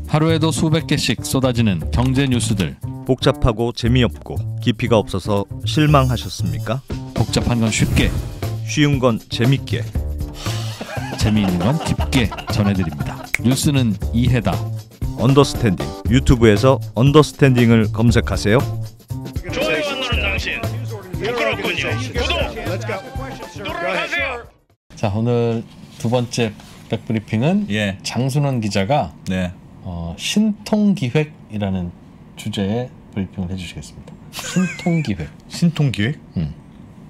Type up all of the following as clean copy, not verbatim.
하루에도 수백 개씩 쏟아지는 경제 뉴스들. 복잡하고 재미없고 깊이가 없어서 실망하셨습니까? 복잡한 건 쉽게, 쉬운 건 재밌게, 재미있는 건 깊게 전해드립니다. 뉴스는 이해다. 언더스탠딩. 유튜브에서 언더스탠딩을 검색하세요. 좋아요 안 누른 당신 부끄럽군요. 구독 누르세요. 자, 오늘 두 번째 백브리핑은 예. 장순원 기자가 네. 신통기획이라는 주제의 브리핑을 해주시겠습니다. 신통기획. 신통기획?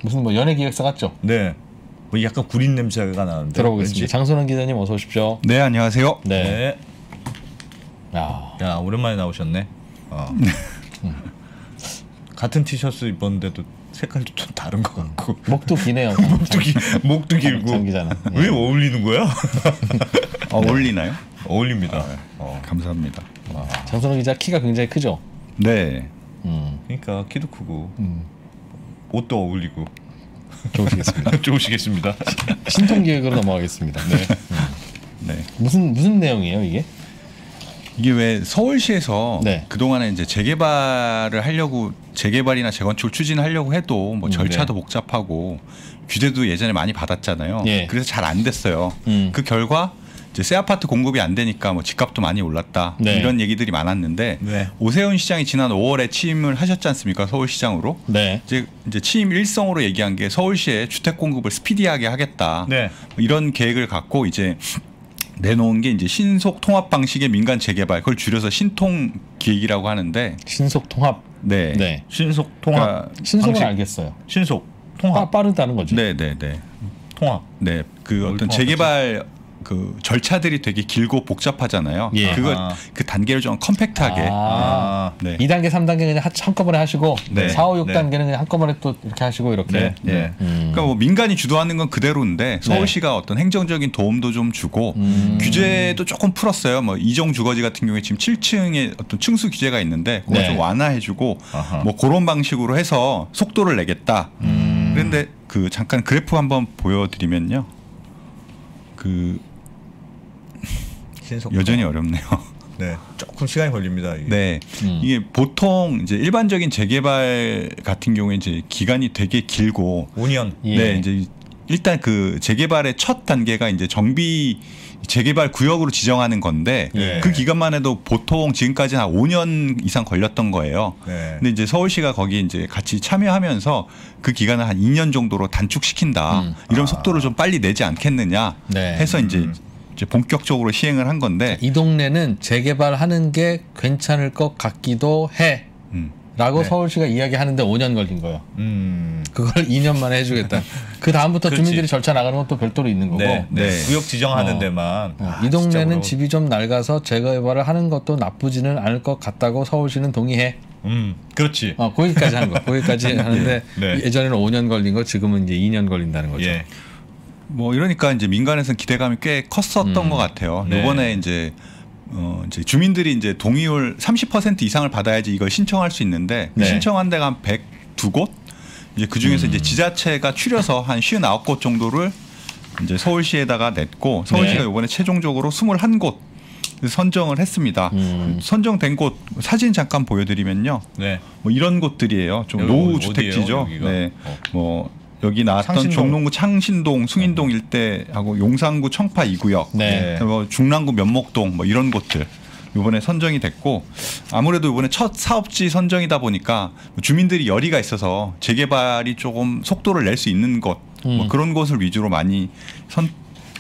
무슨 뭐 연예기획사 같죠? 네. 뭐 약간 구린 냄새가 나는데. 들어보겠습니다. 왠지? 장순원 기자님 어서 오십시오. 네, 안녕하세요. 네. 네. 야, 오랜만에 나오셨네. 같은 티셔츠 입었는데도 색깔도 좀 다른 것 같고. 목도 기네요. 목도 길고. 장 기자는. 예. 왜 어울리는 거야? 어울리나요? 어울립니다. 감사합니다. 장순원 기자 키가 굉장히 크죠? 네. 그러니까 키도 크고 옷도 어울리고 좋으시겠습니다. 좋으시겠습니다. 신통기획으로 넘어가겠습니다. 네. 네. 무슨 내용이에요 이게? 이게 왜 서울시에서 네. 그동안에 이제 재개발이나 재건축을 추진하려고 해도 뭐 절차도 복잡하고 규제도 예전에 많이 받았잖아요. 예. 그래서 잘 안 됐어요. 그 결과 이제 새 아파트 공급이 안 되니까 뭐 집값도 많이 올랐다. 네. 이런 얘기들이 많았는데 네. 오세훈 시장이 지난 5월에 취임을 하셨지 않습니까? 서울시장으로. 네. 이제 취임 일성으로 얘기한 게 서울시의 주택 공급을 스피디하게 하겠다. 네. 이런 계획을 갖고 이제 내놓은 게 이제 신속 통합 방식의 민간 재개발, 그걸 줄여서 신통 기획이라고 하는데. 신속 통합. 네. 네. 신속 통합. 그러니까 신속은 방식. 알겠어요. 신속 통합. 빠르다는 거죠. 네. 통합. 네. 그 어떤 통합이지? 재개발 그 절차들이 되게 길고 복잡하잖아요. 예. 그 단계를 좀 컴팩트하게. 네. 2단계, 3단계 그냥 한꺼번에 하시고 네. 4, 5, 6단계는 네. 그냥 한꺼번에 또 이렇게 하시고 이렇게. 네. 그러니까 뭐 민간이 주도하는 건 그대로인데 서울시가 어떤 행정적인 도움도 좀 주고 규제도 조금 풀었어요. 뭐 이종 주거지 같은 경우에 지금 7층에 어떤 층수 규제가 있는데 그걸 네. 좀 완화해주고 아하. 뭐 그런 방식으로 해서 속도를 내겠다. 그런데 그 잠깐 그래프 한번 보여드리면요. 그 신속 여전히 통합. 어렵네요. 네. 조금 시간이 걸립니다. 이게. 네, 이게 보통 이제 일반적인 재개발 같은 경우에 이제 기간이 되게 길고, 5년. 예. 네, 이제 일단 그 재개발의 첫 단계가 이제 정비 재개발 구역으로 지정하는 건데 예. 그 기간만 해도 보통 지금까지는 한 5년 이상 걸렸던 거예요. 네. 근데 이제 서울시가 거기 이제 같이 참여하면서 그 기간을 한 2년 정도로 단축시킨다. 이런 속도를 좀 빨리 내지 않겠느냐 네. 해서 이제 본격적으로 시행을 한 건데. 이 동네는 재개발하는 게 괜찮을 것 같기도 해. 라고 네. 서울시가 이야기하는데 5년 걸린 거예요. 그걸 2년 만에 해주겠다. 그 다음부터 그렇지. 주민들이 절차 나가는 건 또 별도로 있는 거고. 네. 구역 지정하는 어. 데만. 이 동네는 시적으로. 집이 좀 낡아서 재개발을 하는 것도 나쁘지는 않을 것 같다고 서울시는 동의해. 그렇지. 거기까지 한 거. 거기까지 하는데 네. 예전에는 5년 걸린 거 지금은 이제 2년 걸린다는 거죠. 예. 뭐 이러니까 이제 민간에서는 기대감이 꽤 컸었던 것 같아요. 네. 이번에 이제 주민들이 이제 동의율 30% 이상을 받아야지 이걸 신청할 수 있는데 네. 신청한 데가 한 102곳. 이제 그 중에서 이제 지자체가 추려서 한 59곳 정도를 이제 서울시에다가 냈고 서울시가 네. 이번에 최종적으로 21곳 선정을 했습니다. 선정된 곳 사진 잠깐 보여드리면요. 네. 뭐 이런 곳들이에요. 좀 여기 노후 어디예요, 주택지죠. 여기가? 네. 뭐 여기 나왔던 창신동. 종로구 창신동, 숭인동 일대하고 용산구 청파 2구역, 네. 뭐 중랑구 면목동 뭐 이런 곳들 이번에 선정이 됐고 아무래도 이번에 첫 사업지 선정이다 보니까 주민들이 열의가 있어서 재개발이 조금 속도를 낼 수 있는 곳, 뭐 그런 곳을 위주로 많이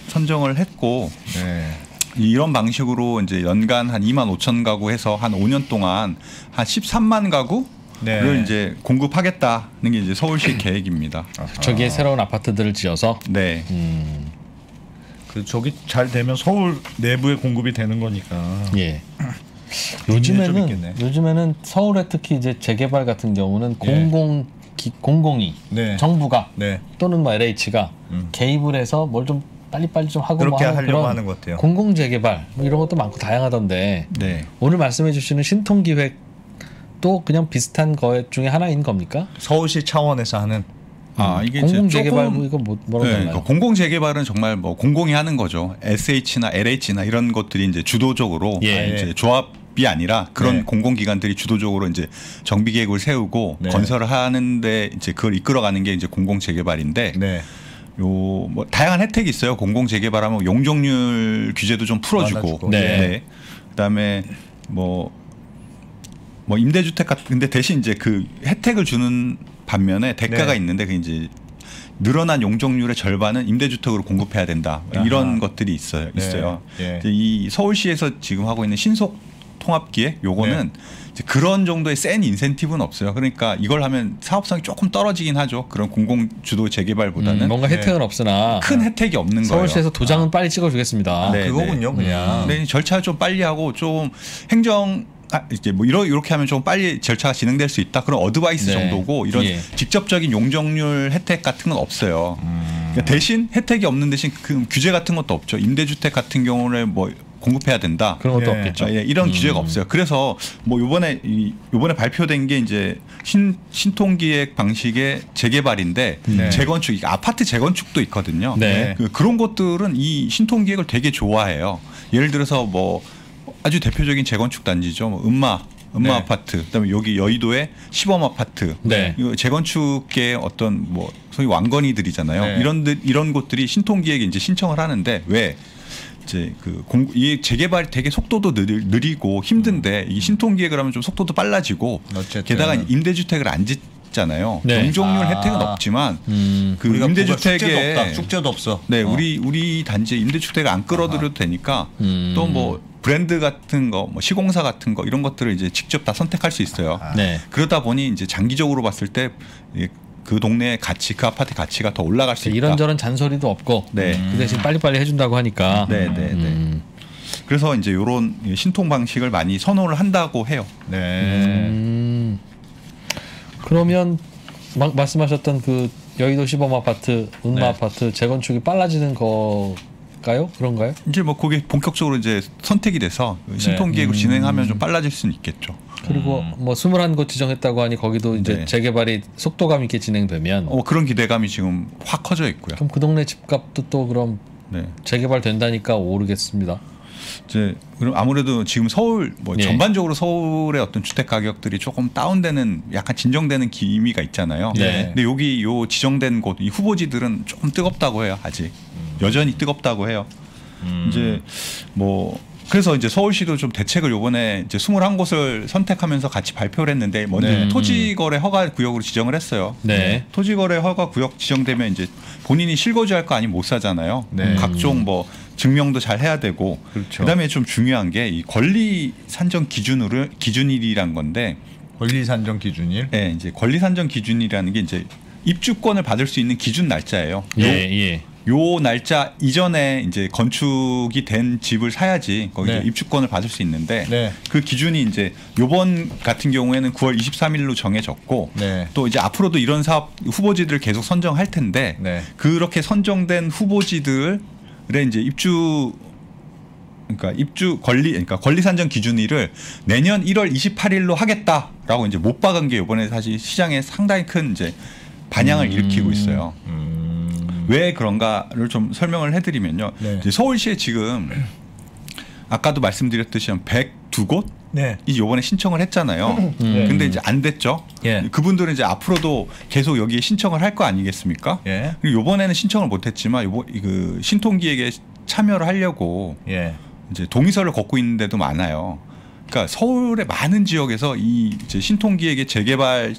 선정을 했고. 네. 이런 방식으로 이제 연간 한 2만 5천 가구 해서 한 5년 동안 한 13만 가구를 네. 이제 공급하겠다는 게 이제 서울시 계획입니다. 저기에 새로운 아파트들을 지어서. 네. 그 저기 잘 되면 서울 내부에 공급이 되는 거니까. 예. 좀 있겠네. 요즘에는 서울에 특히 이제 재개발 같은 경우는 예. 공공이 네. 정부가 네. 또는 뭐 LH가 개입을 해서 뭘 좀 빨리빨리 좀 하고 그렇게 뭐 하는 하려고 그런 하는 것 같아요. 공공 재개발 뭐 이런 것도 많고 다양하던데 네. 오늘 말씀해 주시는 신통기획도 그냥 비슷한 것 중에 하나인 겁니까? 서울시 차원에서 하는 이게 공공 이제 재개발 조금- 이거 뭐라고 네, 달라요? 그러니까 공공 재개발은 정말 뭐 공공이 하는 거죠. SH나 LH나 이런 것들이 이제 주도적으로 예. 이제 조합이 아니라 그런 네. 공공기관들이 주도적으로 이제 정비 계획을 세우고 네. 건설을 하는데 이제 그걸 이끌어가는 게 이제 공공 재개발인데 네. 요 뭐 다양한 혜택이 있어요. 공공 재개발하면 용적률 규제도 좀 풀어주고, 많아지고. 네. 그다음에 뭐 임대주택 같은 근데 대신 이제 그 혜택을 주는 반면에 대가가 네. 있는데 그 이제 늘어난 용적률의 절반은 임대주택으로 공급해야 된다. 이런 아하. 것들이 있어요. 네. 이제 이 서울시에서 지금 하고 있는 신속 통합기획 요거는 이제 그런 정도의 센 인센티브는 없어요. 그러니까 이걸 하면 사업성이 조금 떨어지긴 하죠. 그런 공공 주도 재개발보다는 뭔가 혜택은 없으나 큰 혜택이 없는 거예요. 서울시에서 도장은 빨리 찍어주겠습니다. 네. 그거군요, 그냥. 네, 절차 좀 빨리 하고 좀 행정 이제 뭐 이렇게 하면 좀 빨리 절차가 진행될 수 있다. 그런 어드바이스 네. 정도고 이런 예. 직접적인 용적률 혜택 같은 건 없어요. 그러니까 대신 혜택이 없는 대신 그 규제 같은 것도 없죠. 임대주택 같은 경우는 뭐 공급해야 된다. 그런 것도 네. 없겠죠. 이런 규제가 없어요. 그래서 뭐 요번에 발표된 게 이제 신통기획 방식의 재개발인데 네. 재건축, 아파트 재건축도 있거든요. 네. 그런 것들은 이 신통기획을 되게 좋아해요. 예를 들어서 뭐 아주 대표적인 재건축 단지죠. 뭐 음마 네. 아파트, 그다음에 여기 여의도의 시범 아파트. 네. 이거 재건축계 어떤 뭐 소위 왕건이들이잖아요. 네. 이런 곳들이 신통기획에 이제 신청을 하는데 왜 이제 이 재개발이 되게 속도도 느리고 힘든데 이 신통기획을 하면 좀 속도도 빨라지고 어쨌든. 게다가 임대주택을 안 짓잖아요. 네. 용적률 혜택은 없지만 그 우리가 임대주택에 숙제도 없다. 숙제도 없어. 네, 우리 단지에 임대주택을 안 끌어들여도 되니까 또 뭐 브랜드 같은 거, 뭐 시공사 같은 거 이런 것들을 이제 직접 다 선택할 수 있어요. 네. 그러다 보니 이제 장기적으로 봤을 때 그 동네의 가치, 그 아파트 가치가 더 올라갈 수 있다. 이런저런 잔소리도 없고 네. 그 대신 빨리빨리 해준다고 하니까. 네. 그래서 이제 이런 신통 방식을 많이 선호를 한다고 해요. 네. 그러면 말씀하셨던 그 여의도 시범 아파트, 음마 네. 아파트 재건축이 빨라지는 거가요? 그런가요? 이제 뭐 그게 본격적으로 이제 선택이 돼서 신통 기획을 진행하면 좀 빨라질 수는 있겠죠. 그리고 뭐 21곳 지정했다고 하니 거기도 이제 네. 재개발이 속도감 있게 진행되면 그런 기대감이 지금 확 커져 있고요. 그럼 그 동네 집값도 또 그럼 네. 재개발 된다니까 오르겠습니다. 이제 그럼 아무래도 지금 서울 뭐 예. 전반적으로 서울의 어떤 주택 가격들이 조금 다운되는 약간 진정되는 기미가 있잖아요. 네. 근데 여기 요 지정된 곳 이 후보지들은 조금 뜨겁다고 해요. 아직 여전히 뜨겁다고 해요. 이제 뭐 그래서 이제 서울시도 좀 대책을 요번에 이제 21곳을 선택하면서 같이 발표를 했는데 먼저 네. 토지거래 허가 구역으로 지정을 했어요. 네. 토지거래 허가 구역 지정되면 이제 본인이 실거주할 거 아니면 못 사잖아요. 네. 각종 뭐 증명도 잘 해야 되고 그렇죠. 그다음에 좀 중요한 게 이 권리 산정 기준일이란 건데 권리 산정 기준일. 네, 이제 권리 산정 기준이라는 게 이제 입주권을 받을 수 있는 기준 날짜예요. 예. 요 날짜 이전에 이제 건축이 된 집을 사야지 거기서 네. 입주권을 받을 수 있는데 네. 그 기준이 이제 요번 같은 경우에는 9월 23일로 정해졌고 네. 또 이제 앞으로도 이런 사업 후보지들을 계속 선정할 텐데 네. 그렇게 선정된 후보지들의 이제 입주 권리 산정 기준일을 내년 1월 28일로 하겠다라고 이제 못 박은 게 이번에 사실 시장에 상당히 큰 이제 반향을 일으키고 있어요. 왜 그런가를 좀 설명을 해드리면요. 네. 이제 서울시에 지금 아까도 말씀드렸듯이 한 102곳 네. 이 요번에 신청을 했잖아요. 네. 근데 이제 안 됐죠. 예. 그분들은 이제 앞으로도 계속 여기에 신청을 할 거 아니겠습니까? 예. 그리고 요번에는 신청을 못했지만 그 신통기획에 참여를 하려고 예. 이제 동의서를 걷고 있는 데도 많아요. 그러니까 서울의 많은 지역에서 이 이제 신통기획의 재개발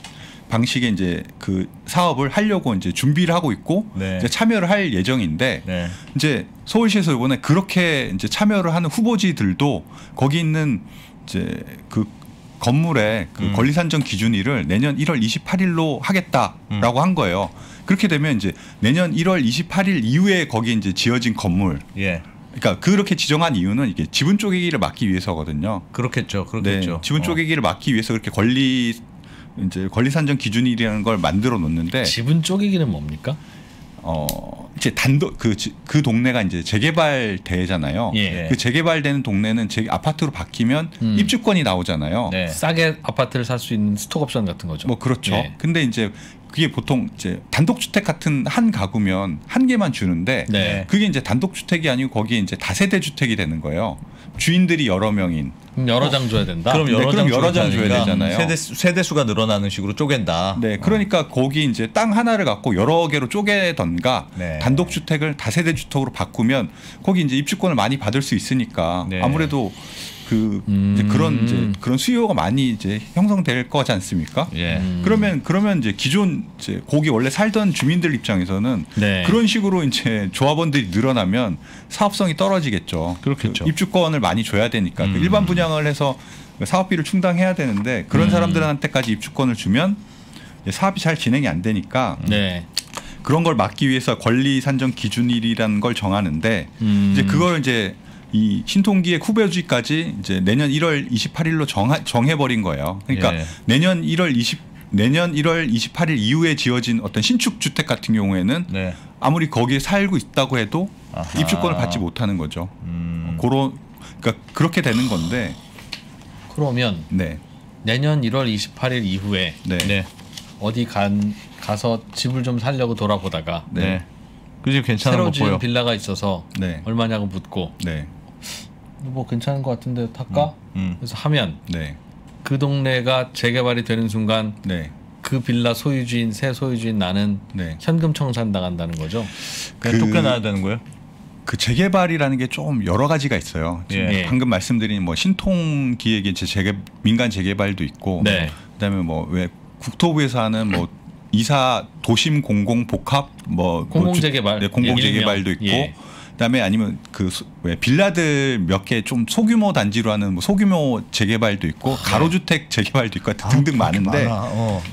방식의 이제 그 사업을 하려고 이제 준비를 하고 있고 네. 이제 참여를 할 예정인데 네. 이제 서울시에서 이번에 그렇게 이제 참여를 하는 후보지들도 거기 있는 이제 그 건물의 그 권리 산정 기준일을 내년 1월 28일로 하겠다라고 한 거예요. 그렇게 되면 이제 내년 1월 28일 이후에 거기에 이제 지어진 건물 예. 그러니까 그렇게 지정한 이유는 이게 지분 쪼개기를 막기 위해서거든요. 그렇겠죠. 네, 그렇겠죠. 지분 쪼개기를 막기 위해서 그렇게 권리 산정 기준이라는 걸 만들어 놓는데 지분 쪼개기는 뭡니까? 이제 단독 그 동네가 이제 재개발 대잖아요. 예. 그 재개발되는 동네는 아파트로 바뀌면 입주권이 나오잖아요. 네. 싸게 아파트를 살 수 있는 스톡옵션 같은 거죠. 뭐 그렇죠. 예. 근데 이제 그게 보통 이제 단독주택 같은 한 가구면 한 개만 주는데 네. 그게 이제 단독주택이 아니고 거기에 이제 다세대 주택이 되는 거예요. 주인들이 여러 명인. 그럼 여러 장 줘야 된다. 그럼 여러 장 줘야 되잖아요. 세대 수가 늘어나는 식으로 쪼갠다. 네, 그러니까 거기 이제 땅 하나를 갖고 여러 개로 쪼개던가 네. 단독주택을 다세대 주택으로 바꾸면 거기 이제 입주권을 많이 받을 수 있으니까 네. 아무래도 이제 그런 수요가 많이 이제 형성될 거지 않습니까? 예. 그러면 이제 기존 이제 거기 원래 살던 주민들 입장에서는 네. 그런 식으로 이제 조합원들이 늘어나면 사업성이 떨어지겠죠. 그렇겠죠. 그 입주권을 많이 줘야 되니까 그 일반 분양을 해서 사업비를 충당해야 되는데 그런 사람들한테까지 입주권을 주면 사업이 잘 진행이 안 되니까 네. 그런 걸 막기 위해서 권리 산정 기준일이라는 걸 정하는데 이제 그걸 이제 이 신통기획 후보지까지 이제 내년 1월 28일로 정해버린 거예요. 그러니까 예. 내년 1월 28일 이후에 지어진 어떤 신축 주택 같은 경우에는 네. 아무리 거기에 살고 있다고 해도 아하. 입주권을 받지 못하는 거죠. 그러니까 그렇게 되는 건데. 그러면 네. 내년 1월 28일 이후에 네. 네. 어디 가서 집을 좀 살려고 돌아보다가 네. 그 집 괜찮은 새로 거 지은 보여. 빌라가 있어서 네. 얼마냐고 묻고 네. 뭐 괜찮은 것 같은데 할까? 그래서 하면 네. 그 동네가 재개발이 되는 순간 네. 그 빌라 소유주인 새 소유주인 나는 네. 현금 청산 당한다는 거죠. 그냥 쫓겨나야 되는 거예요? 그 재개발이라는 게 좀 여러 가지가 있어요. 지금 예. 방금 말씀드린 뭐 신통기획의 민간 재개발도 있고, 네. 그다음에 뭐 왜 국토부에서 하는 뭐 이사 도심 공공 복합 뭐 공공재개발, 네, 공공재개발도 있고, 예. 그다음에 아니면 왜 빌라들 몇 개 좀 소규모 단지로 하는 뭐 소규모 재개발도 있고 가로주택 재개발도 있고 등등 많은데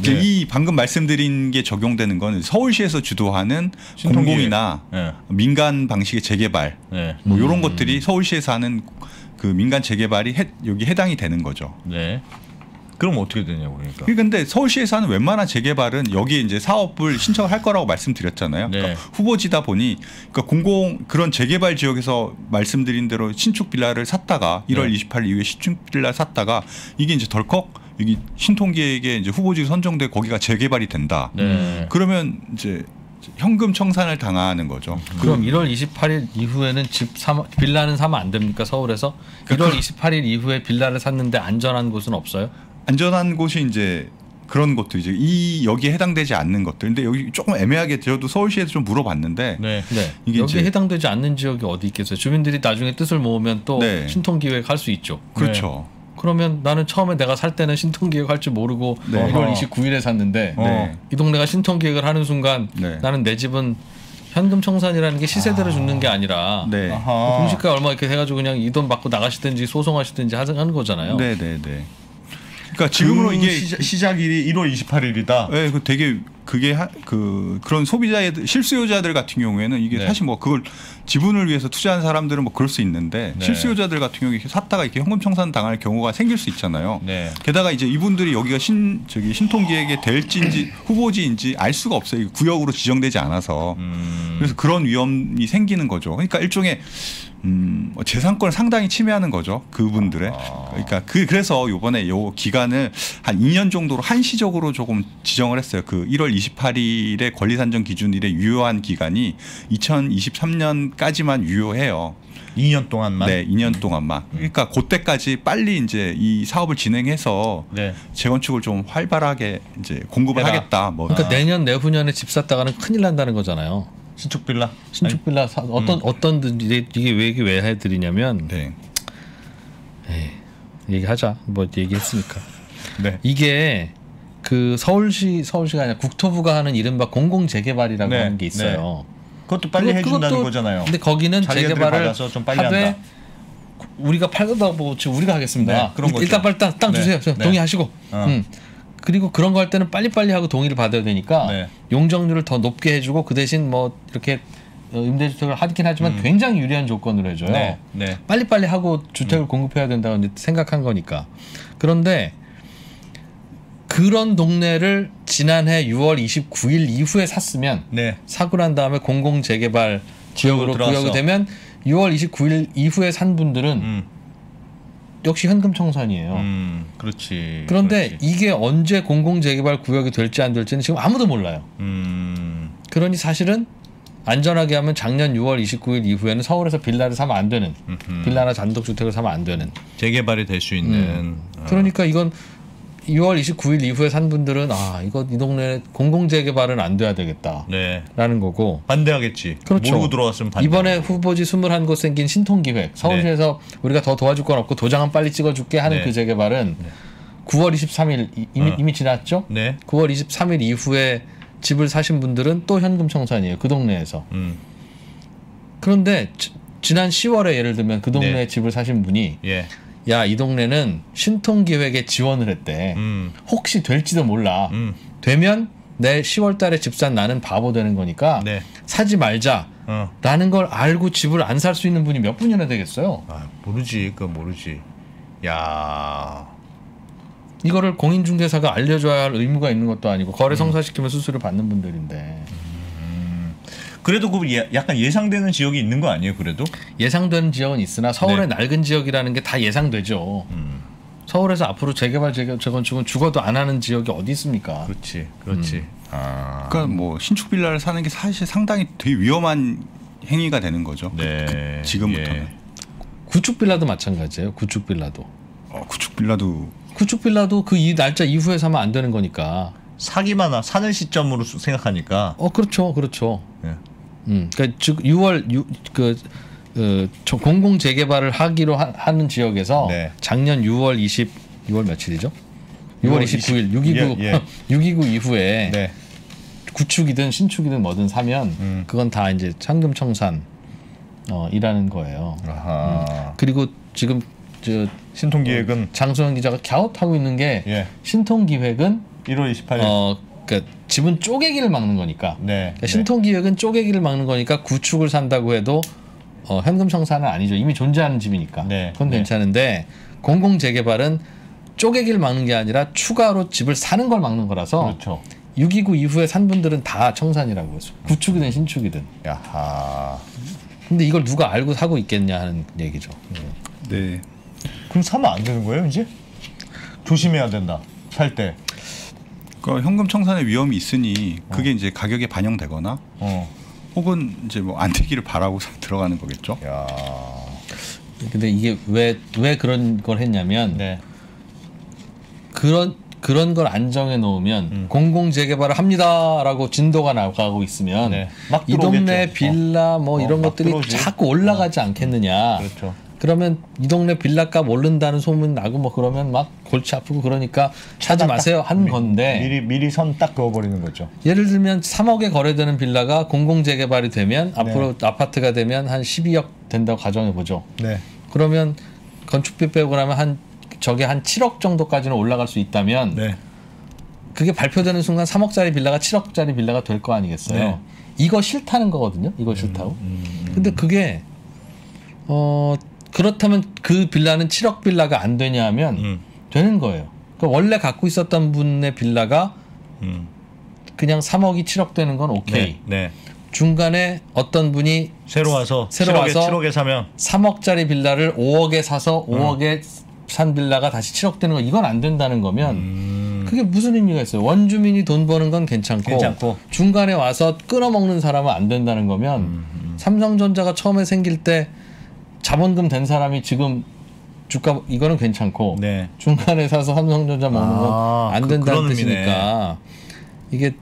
이제 네. 이 방금 말씀드린 게 적용되는 건 서울시에서 주도하는 공공이나 네. 민간 방식의 재개발 네. 뭐 이런 것들이 서울시에서 하는 그 민간 재개발이 여기 해당이 되는 거죠. 네. 그럼 어떻게 되냐고 그러니까. 근데 서울시에서 하는 웬만한 재개발은 여기에 이제 사업을 신청을 할 거라고 말씀드렸잖아요. 네. 그러니까 후보지다 보니 그런 재개발 지역에서 말씀드린 대로 신축 빌라를 샀다가 1월 28일 이후에 신축 빌라 샀다가 이게 이제 덜컥 여기 신통기획에 이제 후보지 선정돼 거기가 재개발이 된다. 네. 그러면 이제 현금 청산을 당하는 거죠. 그럼 1월 28일 이후에는 빌라는 사면 안 됩니까? 서울에서 1월 28일 이후에 빌라를 샀는데 안전한 곳은 없어요? 안전한 곳이 이제 그런 것도 이제 여기에 해당되지 않는 것들. 근데 여기 조금 애매하게 저도 서울시에서 좀 물어봤는데 네. 네. 이게 여기에 이제 해당되지 않는 지역이 어디 있겠어요? 주민들이 나중에 뜻을 모으면 또 네. 신통기획 할 수 있죠. 그렇죠. 그러면 나는 처음에 내가 살 때는 신통기획 할 줄 모르고 네. 1월 29일에 샀는데 네. 이 동네가 신통기획을 하는 순간 네. 나는 내 집은 현금 청산이라는 게 시세대로 주는 게 아니라 네. 아하. 공시가 얼마 이렇게 해가지고 그냥 이 돈 받고 나가시든지 소송하시든지 하는 거잖아요. 네, 네, 네. 그러니까 지금으로 이게 시작일이 1월 28일이다. 네, 되게 그게 그런 소비자의 실수요자들 같은 경우에는 이게 네. 사실 뭐 그걸 지분을 위해서 투자한 사람들은 뭐 그럴 수 있는데 네. 실수요자들 같은 경우에 샀다가 이렇게 현금 청산 당할 경우가 생길 수 있잖아요. 네. 게다가 이제 이분들이 여기가 신통기획에 될지인지 후보지인지 알 수가 없어요. 구역으로 지정되지 않아서. 그래서 그런 위험이 생기는 거죠. 그러니까 일종의 재산권을 상당히 침해하는 거죠. 그분들의. 그러니까 그래서 이번에 요 기간을 한 2년 정도로 한시적으로 조금 지정을 했어요. 그 1월 28일에 권리산정 기준일에 유효한 기간이 2023년까지만 유효해요. 2년 동안만. 네, 2년 동안만. 그러니까 그때까지 빨리 이제 이 사업을 진행해서 네. 재건축을 좀 활발하게 이제 공급을 해라. 하겠다. 뭐 그러니까 내년 내후년에 집 샀다가는 큰일 난다는 거잖아요. 신축 빌라. 신축 빌라 어떤 이게 왜 해드리냐면 네. 얘기하자. 뭐 얘기했으니까. 네. 이게 그 서울시가 아니라 국토부가 하는 이른바 공공재개발이라고 네, 하는 게 있어요. 그것도 빨리 해준다는 그것도- 거잖아요. 근데 거기는 자기네들이 재개발을 받아서 좀 빨리 하되 한다. 우리가 팔다고 우리가 하겠습니다. 네, 그런 거죠. 일단 빨리 땅 네, 주세요. 네. 동의하시고. 그리고 그런 거 할 때는 빨리빨리 하고 동의를 받아야 되니까 네. 용적률을 더 높게 해주고 그 대신 뭐 이렇게 임대주택을 하긴 하지만 굉장히 유리한 조건으로 해줘요. 네. 네. 빨리빨리 하고 주택을 공급해야 된다고 이제 생각한 거니까. 그런데 그런 동네를 지난해 6월 29일 이후에 샀으면 네. 사고 난 다음에 공공재개발 지역으로 들어왔어. 구역이 되면 6월 29일 이후에 산 분들은 역시 현금 청산이에요. 그렇지. 그런데 그렇지. 이게 언제 공공재개발 구역이 될지 안 될지는 지금 아무도 몰라요. 그러니 사실은 안전하게 하면 작년 6월 29일 이후에는 서울에서 빌라를 사면 안 되는, 빌라나 단독주택을 사면 안 되는 재개발이 될 수 있는. 그러니까 이건 6월 29일 이후에 산 분들은 이거 이 동네 공공재개발은 안 돼야 되겠다. 네. 라는 거고. 반대하겠지. 그렇죠. 모르고 들어왔으면 반대. 이번에 후보지 21곳 생긴 신통기획, 서울시에서 우리가 더 도와줄 건 없고 도장은 빨리 찍어줄게 하는 네. 그 재개발은 9월 23일 이미 지났죠? 네. 9월 23일 이후에 집을 사신 분들은 또 현금 청산이에요. 그 동네에서. 그런데 지난 10월에 예를 들면 그 동네에 네. 집을 사신 분이 예. 야, 이 동네는 신통기획에 지원을 했대. 혹시 될지도 몰라. 되면 내 10월 달에 집 산 나는 바보 되는 거니까 네. 사지 말자. 라는 걸 알고 집을 안 살 수 있는 분이 몇 분이나 되겠어요. 모르지. 그건 모르지. 야. 이거를 공인중개사가 알려줘야 할 의무가 있는 것도 아니고 거래 성사시키면 수수료 받는 분들인데. 그래도 그 약간 예상되는 지역이 있는 거 아니에요? 그래도? 예상되는 지역은 있으나 서울의 네. 낡은 지역이라는 게 다 예상되죠. 서울에서 앞으로 재개발 재건축은 죽어도 안 하는 지역이 어디 있습니까? 그렇지. 그렇지. 그러니까 뭐 신축 빌라를 사는 게 사실 상당히 되게 위험한 행위가 되는 거죠. 네. 지금부터는. 예. 구축 빌라도 마찬가지예요. 구축 빌라도. 구축 빌라도 구축 빌라도 그 날짜 이후에 사면 안 되는 거니까. 사기만 사는 시점으로 생각하니까. 그렇죠. 그렇죠. 예. 그러니까 즉 6월 공공 재개발을 하기로 하는 지역에서 네. 작년 6월 며칠이죠? 6월 29일 629 예, 예. 629 이후에 네. 구축이든 신축이든 뭐든 사면 그건 다 이제 상금 청산 이라는 거예요. 아하. 그리고 지금 신통기획은 장소영 기자가 갸웃하고 있는 게 예. 신통기획은 1월 28일. 그러니까 집은 쪼개기를 막는 거니까. 네. 그러니까 신통기획은 쪼개기를 막는 거니까 구축을 산다고 해도 현금 청산은 아니죠. 이미 존재하는 집이니까. 네. 그건 네. 괜찮은데 공공 재개발은 쪼개기를 막는 게 아니라 추가로 집을 사는 걸 막는 거라서 그렇죠. 629 이후에 산 분들은 다 청산이라고 했어요. 구축이든 신축이든. 야하. 근데 이걸 누가 알고 사고 있겠냐 하는 얘기죠. 네. 그럼 사면 안 되는 거예요, 이제? 조심해야 된다. 살 때. 그러니까 현금 청산의 위험이 있으니 그게 이제 가격에 반영되거나 혹은 이제 뭐 안 되기를 바라고 들어가는 거겠죠. 야. 근데 이게 왜 그런 걸 했냐면 네. 그런 걸 안정해 놓으면 공공 재개발을 합니다라고 진도가 나가고 있으면 네. 막 이 들어오겠죠. 동네 빌라 뭐 이런 막 것들이 들어오지. 자꾸 올라가지 않겠느냐. 그렇죠. 그러면 이 동네 빌라값 오른다는 소문 나고 뭐 그러면 막 골치 아프고 그러니까 사지 마세요 하는 건데 미리 선 딱 그어버리는 거죠. 예를 들면 3억에 거래되는 빌라가 공공 재개발이 되면 앞으로 아파트가 되면 한 12억 된다고 가정해 보죠. 네. 그러면 건축비 빼고 나면 저게 한 7억 정도까지는 올라갈 수 있다면 네. 그게 발표되는 순간 3억짜리 빌라가 7억짜리 빌라가 될 거 아니겠어요. 네. 이거 싫다는 거거든요. 이거 싫다고. 근데 그게 그렇다면 그 빌라는 7억 빌라가 안 되냐 하면 되는 거예요. 그러니까 원래 갖고 있었던 분의 빌라가 그냥 3억이 7억 되는 건 오케이. 네. 네. 중간에 어떤 분이 새로 와서 7억에 사면 3억짜리 빌라를 5억에 사서 5억에 산 빌라가 다시 7억 되는 거 이건 안 된다는 거면 그게 무슨 의미가 있어요? 원주민이 돈 버는 건 괜찮고 중간에 와서 끊어먹는 사람은 안 된다는 거면 삼성전자가 처음에 생길 때 자본금 된 사람이 지금 주가 이거는 괜찮고 네. 중간에 사서 삼성전자 먹는 건 안 된다는 그런 뜻이니까 이게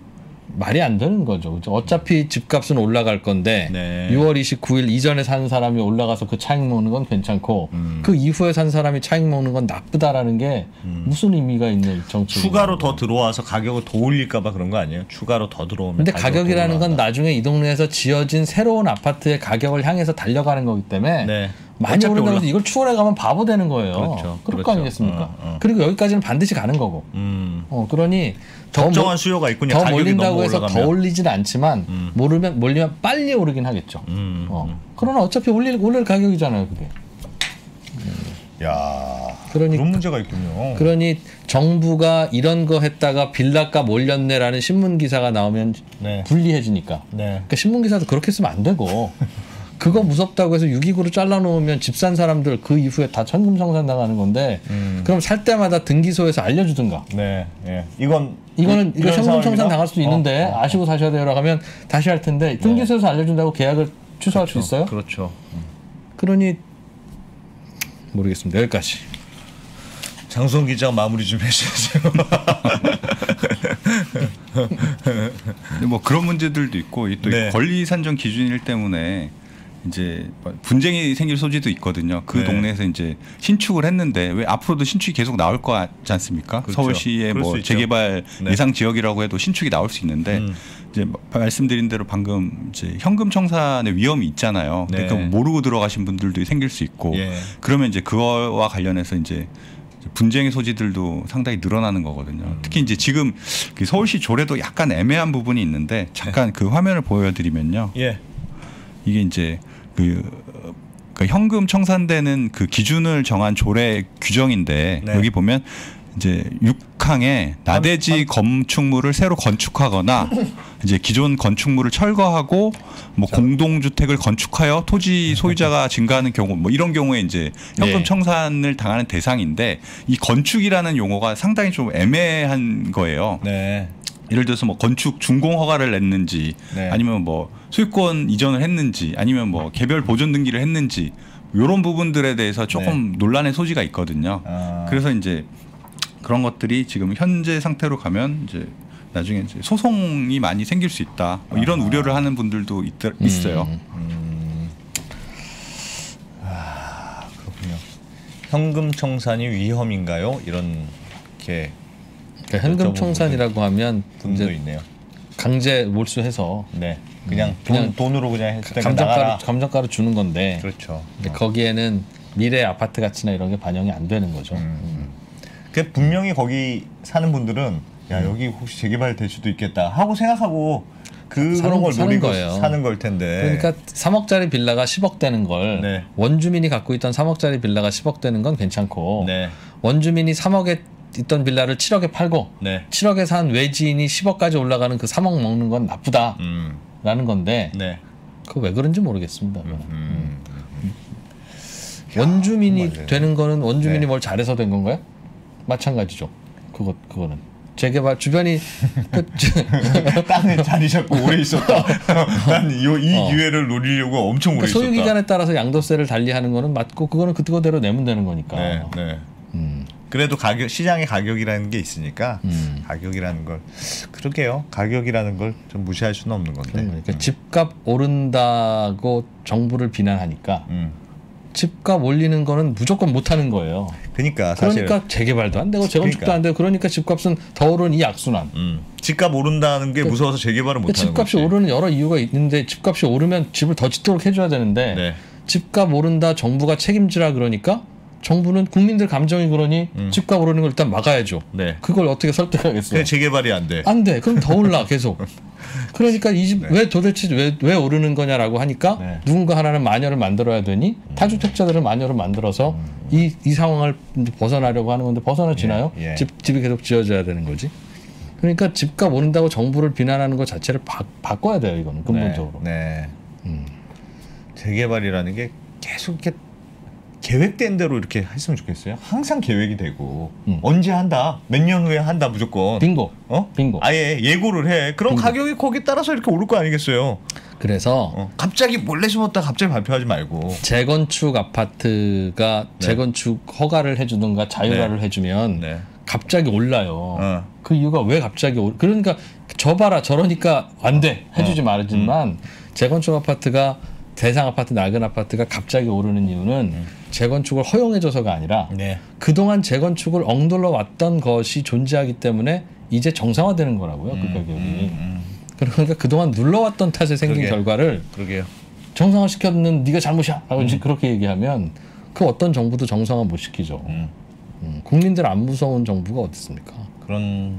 말이 안 되는 거죠. 그죠? 어차피 집값은 올라갈 건데 네. 6월 29일 이전에 산 사람이 올라가서 그 차익 먹는 건 괜찮고 그 이후에 산 사람이 차익 먹는 건 나쁘다라는 게 무슨 의미가 있는 정책이에요. 추가로 더 들어와서 가격을 더 올릴까 봐 그런 거 아니에요? 추가로 더 들어오면 근데 가격이 가격이라는 건 올라간다. 나중에 이 동네에서 지어진 새로운 아파트의 가격을 향해서 달려가는 거기 때문에 네. 많이 어차피 오른다고 해서 이걸 추월해 가면 바보 되는 거예요. 그렇죠. 그럴 그렇죠. 거 아니겠습니까? 그리고 여기까지는 반드시 가는 거고. 그러니 적정한 수요가 있군요. 더 가격이 몰린다고 너무 해서 올라가면. 더 올리진 않지만 몰리면 빨리 오르긴 하겠죠. 그러나 어차피 올릴 가격이잖아요, 그게. 야. 그러니 그런 문제가 있군요. 그러니 정부가 이런 거 했다가 빌라값 올렸네라는 신문 기사가 나오면 네. 불리해지니까. 네. 그러니까 신문 기사도 그렇게 쓰면 안 되고 그거 무섭다고 해서 6.29로 잘라놓으면 집 산 사람들 그 이후에 다 현금청산 당하는 건데 그럼 살 때마다 등기소에서 알려주든가. 네, 예. 이거 현금청산 당할 수도 있는데 아시고 사셔야 돼요라고 하면 다시 할 텐데 등기소에서 알려준다고 계약을 취소할 수 있어요? 그렇죠. 그러니 모르겠습니다. 여기까지. 장성 기자가 마무리 좀 해주세요. 근데 뭐 그런 문제들도 있고 또 네. 권리 산정 기준일 때문에 이제 분쟁이 생길 소지도 있거든요. 그 네. 동네에서 이제 신축을 했는데 왜 앞으로도 신축이 계속 나올 거 같지 않습니까? 그렇죠. 서울시의 그럴 수 뭐 있죠. 재개발 네. 예상 지역이라고 해도 신축이 나올 수 있는데 이제 말씀드린 대로 방금 이제 현금 청산의 위험이 있잖아요. 네. 그러니까 모르고 들어가신 분들도 생길 수 있고 예. 그러면 이제 그거와 관련해서 이제 분쟁의 소지들도 상당히 늘어나는 거거든요. 특히 이제 지금 그 서울시 조례도 약간 애매한 부분이 있는데 잠깐 그 화면을 보여드리면요. 예. 이게 이제 그 현금 청산되는 그 기준을 정한 조례 규정인데 네. 여기 보면 이제 6항에 나대지 건축물을 새로 건축하거나 이제 기존 건축물을 철거하고 뭐 공동주택을 건축하여 토지 소유자가 증가하는 경우 뭐 이런 경우에 이제 현금 네. 청산을 당하는 대상인데 이 건축이라는 용어가 상당히 좀 애매한 거예요. 네. 예를 들어서 뭐 건축 준공 허가를 냈는지 네. 아니면 뭐 소유권 이전을 했는지 아니면 뭐 개별 보존 등기를 했는지 이런 부분들에 대해서 조금 논란의 소지가 있거든요. 그래서 이제 그런 것들이 지금 현재 상태로 가면 이제 나중에 이제 소송이 많이 생길 수 있다. 뭐 이런 우려를 하는 분들도 있어요. 그렇군요. 현금 청산이 위험인가요? 이렇게 그러니까 현금 청산이라고 하면 분도 이제 있네요. 강제 몰수해서 네. 그냥 그냥 돈으로 그냥 했을 때 나가라. 감정가로 주는 건데 그렇죠. 근데 거기에는 미래 아파트 가치나 이런 게 반영이 안 되는 거죠. 그 분명히 거기 사는 분들은 야 여기 혹시 재개발 될 수도 있겠다 하고 생각하고 그런 걸 사는 노리고 거예요. 사는 걸 텐데. 그러니까 3억짜리 빌라가 10억 되는 걸 네. 원주민이 갖고 있던 3억짜리 빌라가 10억 되는 건 괜찮고 네. 원주민이 3억에 있던 빌라를 7억에 팔고 네. 7억에 산 외지인이 10억까지 올라가는 그 3억 먹는 건 나쁘다라는 건데 네. 그거 왜 그런지 모르겠습니다. 원주민이 정말, 되는 거는 원주민이 네. 뭘 잘해서 된 건가요? 마찬가지죠. 그거는 재개발 주변이 땅에 자리 잡고 오래 있었다. 난 이 기회를 노리려고 엄청 오래 그러니까 소유 있었다. 기간에 따라서 양도세를 달리하는 거는 맞고 그거는 그거대로 내면 되는 거니까. 네, 네. 그래도 가격 시장의 가격이라는 게 있으니까 가격이라는 걸 그러게요. 가격이라는 걸 좀 무시할 수는 없는 건데. 그러니까 집값 오른다고 정부를 비난하니까 집값 올리는 거는 무조건 못 하는 거예요. 그러니까 사실 그러니까 재개발도 안 되고 재건축도 그러니까. 안 되고 그러니까 집값은 더 오르는 이 악순환. 집값 오른다는 게 무서워서 재개발을 못 하는 거지. 집값이 오르는 여러 이유가 있는데 집값이 오르면 집을 더 짓도록 해줘야 되는데 네. 집값 오른다 정부가 책임지라 그러니까 정부는 국민들 감정이 그러니 집값 오르는 걸 일단 막아야죠. 네. 그걸 어떻게 설득하겠어요? 그냥 재개발이 안 돼. 안 돼. 그럼 더 올라 계속. 그러니까 이 집 왜 도대체 왜 오르는 거냐라고 하니까 네. 누군가 하나는 마녀를 만들어야 되니 타주택자들은 마녀를 만들어서 이 상황을 벗어나려고 하는 건데 벗어나지나요? 예. 집이 계속 지어져야 되는 거지. 그러니까 집값 오른다고 정부를 비난하는 것 자체를 바꿔야 돼요. 이거는 근본적으로. 네. 재개발이라는 게 계속 이렇게 계획된 대로 이렇게 했으면 좋겠어요. 항상 계획이 되고 언제 한다, 몇 년 후에 한다 무조건. 빙고. 어? 빙고. 아예 예고를 해. 그럼 빙고. 가격이 거기에 따라서 이렇게 오를 거 아니겠어요. 그래서 갑자기 몰래 숨었다 갑자기 발표하지 말고. 재건축 아파트가 네. 재건축 허가를 해주든가 자율화를 네. 해주면 네. 갑자기 올라요. 어. 그 이유가 왜 갑자기 그러니까 저 봐라 저러니까 안 돼 해주지 말지만 재건축 아파트가 대상 아파트 낡은 아파트가 갑자기 오르는 이유는 재건축을 허용해줘서가 아니라 네. 그동안 재건축을 엉돌러 왔던 것이 존재하기 때문에 이제 정상화되는 거라고요. 그 가격이. 그러니까 그동안 눌러왔던 탓에 생긴 그러게. 결과를 그러게요. 정상화시켰는 네가 잘못이야 라고 이제 그렇게 얘기하면 그 어떤 정부도 정상화 못 시키죠. 국민들 안 무서운 정부가 어디 있습니까? 그런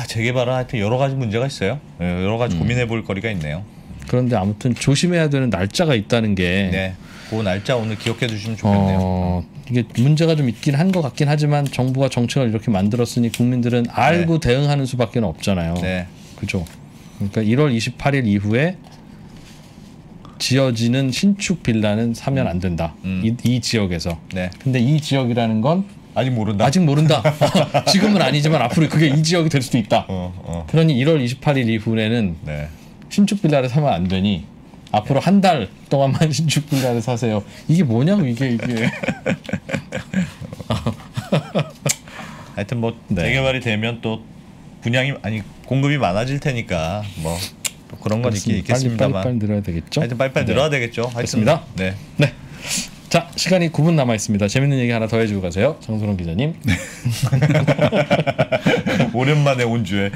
재개발은 하여튼 여러 가지 문제가 있어요. 여러 가지 고민해 볼 거리가 있네요. 그런데 아무튼 조심해야 되는 날짜가 있다는 게 네. 그 날짜 오늘 기억해 두시면 좋겠네요. 이게 문제가 좀 있긴 한 것 같긴 하지만 정부가 정책을 이렇게 만들었으니 국민들은 알고 대응하는 수밖에 없잖아요. 네. 그죠? 그러니까 1월 28일 이후에 지어지는 신축 빌라는 사면 안 된다. 이 지역에서. 네. 근데 이 지역이라는 건 아직 모른다. 아직 모른다. 지금은 아니지만 앞으로 그게 이 지역이 될 수도 있다. 그러니 1월 28일 이후에는 네. 신축 빌라를 사면 안 되니 앞으로 한 달 동안만 신축 빌라를 사세요. 이게 뭐냐고 이게. 하여튼 뭐 네. 재개발이 되면 또 분양이 공급이 많아질 테니까 뭐 또 그런 건 있겠습니다만. 빨리 늘어야 되겠죠. 하여튼 빨리 늘어야 되겠죠. 하여튼 그렇습니다. 네. 네. 자, 시간이 9분 남아 있습니다. 재밌는 얘기 하나 더 해주고 가세요, 장선홍 기자님. 오랜만에 온 주에.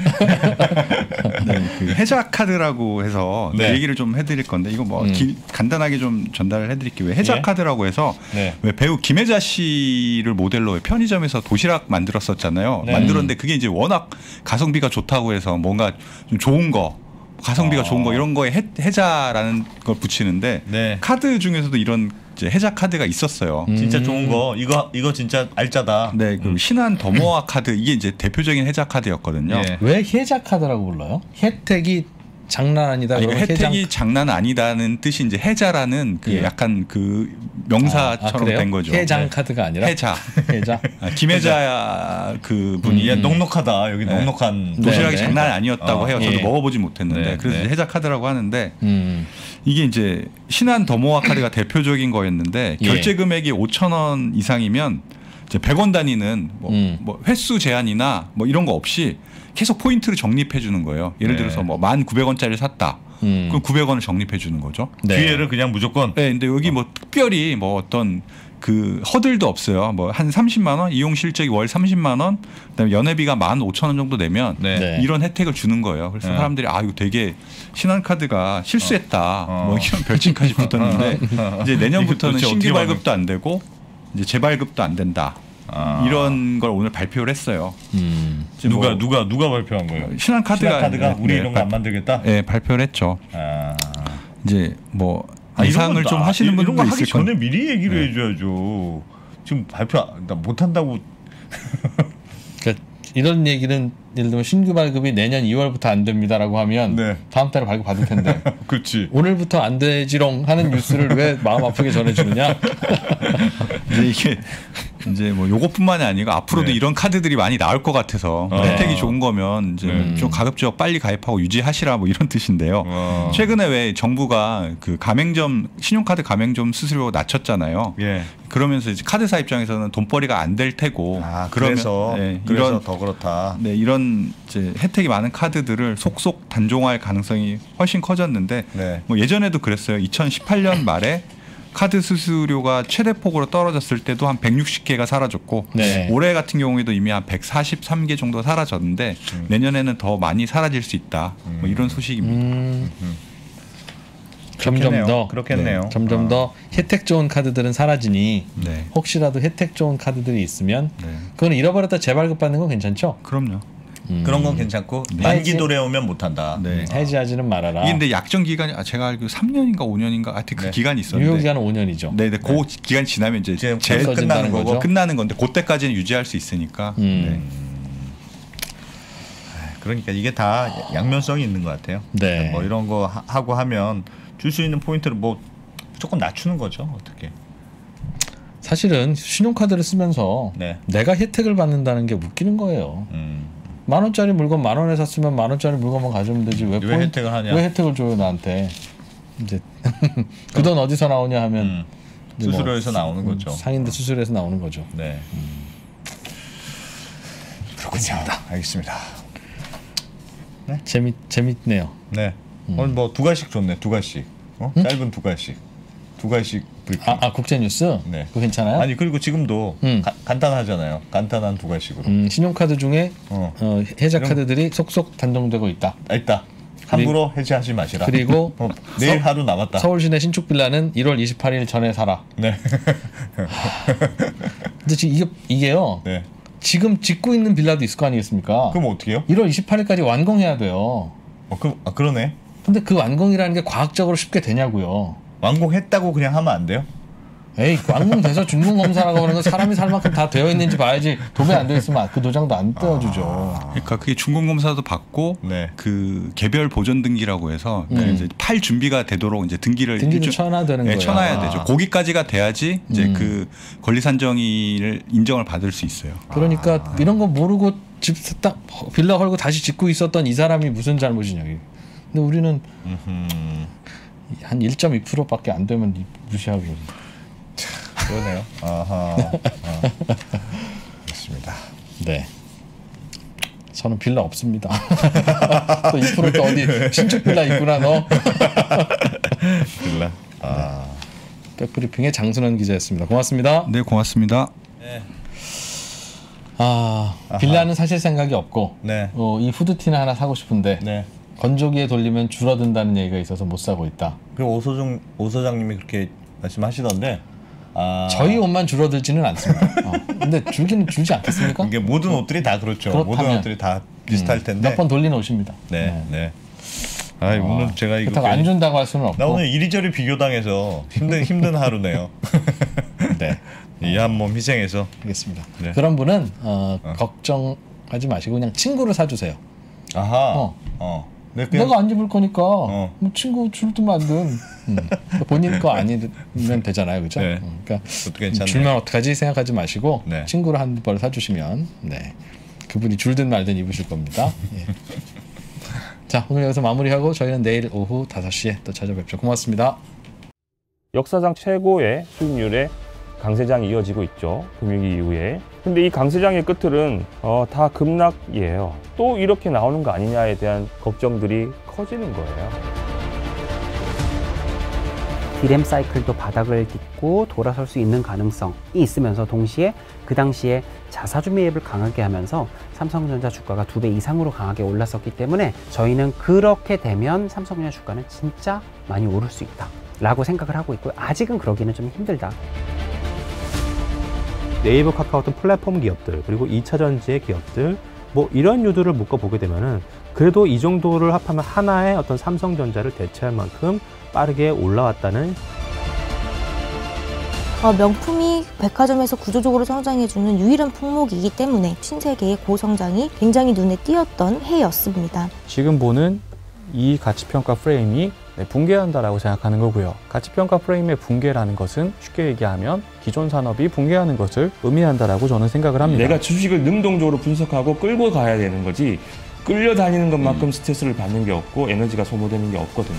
네, 그 해자 카드라고 해서 네. 그 얘기를 좀 해드릴 건데 이거 뭐 간단하게 좀 전달을 해드릴게요. 해자 예? 카드라고 해서 네. 왜 배우 김혜자 씨를 모델로 편의점에서 도시락 만들었었잖아요. 네. 만들었는데 그게 이제 워낙 가성비가 좋다고 해서 뭔가 좀 좋은 거. 가성비가 좋은 거 이런 거에 해자라는 걸 붙이는데 네. 카드 중에서도 이런 이제 해자 카드가 있었어요. 진짜 좋은 거 이거 진짜 알짜다. 네, 그 신한 더모아 카드 이게 이제 대표적인 해자 카드였거든요. 예. 왜 혜자 카드라고 불러요? 혜택이 장난 아니다. 아니, 그러면 혜택이 장난 아니다는 뜻이 이제 해자라는 그 예. 약간 그 명사처럼 그래요? 된 거죠. 해장 네. 카드가 아니라 해자. 혜자. 김혜자 그 분이 야, 넉넉하다. 여기 네. 넉넉한 도시락이 네. 장난 아니었다고 해요. 저도 예. 먹어보지 못했는데 네. 그래서 네. 이제 해자 카드라고 하는데 음. 이게 이제 신한 더모아 카드가 대표적인 거였는데 예. 결제 금액이 5,000원 이상이면 이제 100원 단위는 뭐 횟수 제한이나 뭐 이런 거 없이 계속 포인트를 적립해 주는 거예요. 예를 네. 들어서 뭐 1,900원짜리를 샀다. 그럼 900원을 적립해 주는 거죠. 네. 기회를 그냥 무조건. 네, 근데 여기 뭐 특별히 뭐 어떤 그 허들도 없어요. 뭐 한 30만 원, 이용 실적이 월 30만 원, 그다음에 연회비가 15,000원 정도 내면 네. 네. 이런 혜택을 주는 거예요. 그래서 네. 사람들이 아 이거 되게 신한카드가 실수했다. 뭐 이런 별칭까지 붙었는데 이제 내년부터는 도대체 신규 어떻게 발급도 안 되고 이제 재발급도 안 된다. 이런 걸 오늘 발표를 했어요. 지금 뭐 누가 발표한 거예요? 신한카드가 우리 이런 거 안 만들겠다. 네, 발표를 했죠. 아. 이제 뭐 이런 예상을 건 좀 나- 하시는 이런 분들도 거 하기 있을 건데. 전에 미리 얘기를 해줘야죠. 지금 발표 못 한다고. 그러니까 이런 얘기는 예를 들면 신규 발급이 내년 2월부터 안 됩니다라고 하면 네. 다음 달에 발급 받을 텐데 그렇지. 오늘부터 안 되지롱 하는 뉴스를 왜 마음 아프게 전해주느냐? 이제 이게 이제 뭐 요것뿐만이 아니고 앞으로도 네. 이런 카드들이 많이 나올 것 같아서 혜택이 좋은 거면 이제 좀 가급적 빨리 가입하고 유지하시라 뭐 이런 뜻인데요. 최근에 왜 정부가 그 가맹점 신용카드 가맹점 수수료 낮췄잖아요. 예. 그러면서 이제 카드사 입장에서는 돈벌이가 안 될 테고 그래서 네, 그래서 이런 더 그렇다. 네, 이런 이제 혜택이 많은 카드들을 속속 단종할 가능성이 훨씬 커졌는데 네. 뭐 예전에도 그랬어요. 2018년 말에 카드 수수료가 최대폭으로 떨어졌을 때도 한 160개가 사라졌고 네. 올해 같은 경우에도 이미 한 143개 정도 사라졌는데 내년에는 더 많이 사라질 수 있다. 뭐 이런 소식입니다. 점점 더 그렇겠네요. 점점 더 혜택 좋은 카드들은 사라지니 네. 혹시라도 혜택 좋은 카드들이 있으면 네. 그건 잃어버렸다 재발급 받는 건 괜찮죠? 그럼요. 그런 건 괜찮고 만기 도래오면 못 한다. 네. 해지하지는 말아라. 이게 근데 약정 기간이 제가 알기로 3년인가 5년인가 하여튼 그 네. 기간이 있었는데 유효 기간은 5년이죠. 네, 네, 그 기간 지나면 이제 이제 제 끝나는 거고. 거죠? 끝나는 건데 그때까지는 유지할 수 있으니까. 네. 그러니까 이게 다 양면성이 있는 것 같아요. 네. 뭐 이런 거 하고 하면 줄 수 있는 포인트를 뭐 조금 낮추는 거죠. 어떻게? 사실은 신용카드를 쓰면서 네. 내가 혜택을 받는다는 게 웃기는 거예요. 10,000원짜리 물건 10,000원에 샀으면 10,000원짜리 물건만 가져오면 되지 왜 혜택을 하냐? 왜 혜택을 줘요 나한테? 이제 그 돈 어디서 나오냐 하면 이제 뭐 수수료에서 나오는 거죠. 상인들 수수료에서 나오는 거죠. 네. 그렇군요. 알겠습니다. 재밌네요. 네. 오늘 뭐 두 가지씩 좋네. 두 가지씩. 짧은 두 가지씩. 두 가지씩 브리핑. 국제 뉴스? 네. 그거 괜찮아요? 아니 그리고 지금도 간단하잖아요. 간단한 두 가지식으로. 신용카드 중에 해자 카드들이 속속 단종되고 있다. 있다. 함부로 해지하지 마시라. 그리고 내일 하루 남았다. 서울 시내 신축 빌라는 1월 28일 전에 사라. 네. 근데 지금 이게요. 네. 지금 짓고 있는 빌라도 있을 거 아니겠습니까? 그럼 어떻게 해요? 1월 28일까지 완공해야 돼요. 그러네. 근데 그 완공이라는 게 과학적으로 쉽게 되냐고요. 완공했다고 그냥 하면 안 돼요? 에이 광문 돼서 중공 검사라고 하는 건 사람이 살 만큼 다 되어 있는지 봐야지. 도배 안 되어 있으면 그 도장도 안 떼어주죠. 그러니까 그게 중공 검사도 받고 네. 그 개별 보존 등기라고 해서 이제 팔 준비가 되도록 이제 등기를 쳐놔야 되는 거예요. 쳐놔야 되죠. 거기까지가 돼야지 이제 그 권리 산정이를 인정을 받을 수 있어요. 그러니까 이런 거 모르고 집 딱 빌라 헐고 다시 짓고 있었던 이 사람이 무슨 잘못이냐. 근데 우리는 한 1.2%밖에 안 되면 무시하고. 그러네요. 아하. 그렇습니다. 네. 저는 빌라 없습니다. 또 2%또 어디 신축 빌라 있구나 너. 빌라. 아. 백브리핑의 장순원 기자였습니다. 고맙습니다. 네, 고맙습니다. 네. 빌라는 사실 생각이 없고 네. 이 후드티는 하나 사고 싶은데 네. 건조기에 돌리면 줄어든다는 얘기가 있어서 못 사고 있다. 그리고 오 소장님이 그렇게 말씀하시던데 저희 옷만 줄어들지는 않습니다. 근데 줄기는 줄지 않겠습니까? 이게 모든 옷들이 다 그렇죠. 모든 옷들이 다 비슷할 텐데 몇 번 돌리는 옷입니다. 네, 네. 오늘 제가 이거 안 준다고 할 수는 없고. 나 오늘 이리저리 비교당해서 힘든 하루네요. 네. 이 한 몸 희생해서. 알겠습니다. 네. 그런 분은 걱정하지 마시고 그냥 친구를 사주세요. 아하. 네, 내가 안 입을 거니까 뭐 친구 줄 두면 안 돼. 본인 거 아니면 되잖아요, 그죠? 네. 그러니까 괜찮네요. 줄면 어떡하지 생각하지 마시고 네. 친구를 한 벌 사주시면 그분이 줄든 말든 입으실 겁니다. 예. 자, 오늘 여기서 마무리하고 저희는 내일 오후 5시에 또 찾아뵙죠. 고맙습니다. 역사상 최고의 수익률의 강세장이 이어지고 있죠. 금융위기 이후에. 근데 이 강세장의 끝들은 다 급락이에요. 또 이렇게 나오는 거 아니냐에 대한 걱정들이 커지는 거예요. 디램 사이클도 바닥을 딛고 돌아설 수 있는 가능성이 있으면서 동시에 그 당시에 자사주 매입을 강하게 하면서 삼성전자 주가가 2배 이상으로 강하게 올랐었기 때문에 저희는 그렇게 되면 삼성전자 주가는 진짜 많이 오를 수 있다 라고 생각을 하고 있고요. 아직은 그러기는 좀 힘들다. 네이버, 카카오 같은 플랫폼 기업들, 그리고 2차 전지의 기업들, 뭐 이런 유들을 묶어보게 되면은 그래도 이 정도를 합하면 하나의 어떤 삼성전자를 대체할 만큼 빠르게 올라왔다는. 명품이 백화점에서 구조적으로 성장해주는 유일한 품목이기 때문에 신세계의 고성장이 굉장히 눈에 띄었던 해였습니다. 지금 보는 이 가치평가 프레임이 붕괴한다라고 생각하는 거고요. 가치평가 프레임의 붕괴라는 것은 쉽게 얘기하면 기존 산업이 붕괴하는 것을 의미한다라고 저는 생각을 합니다. 내가 주식을 능동적으로 분석하고 끌고 가야 되는 거지 끌려다니는 것만큼 스트레스를 받는 게 없고 에너지가 소모되는 게 없거든요.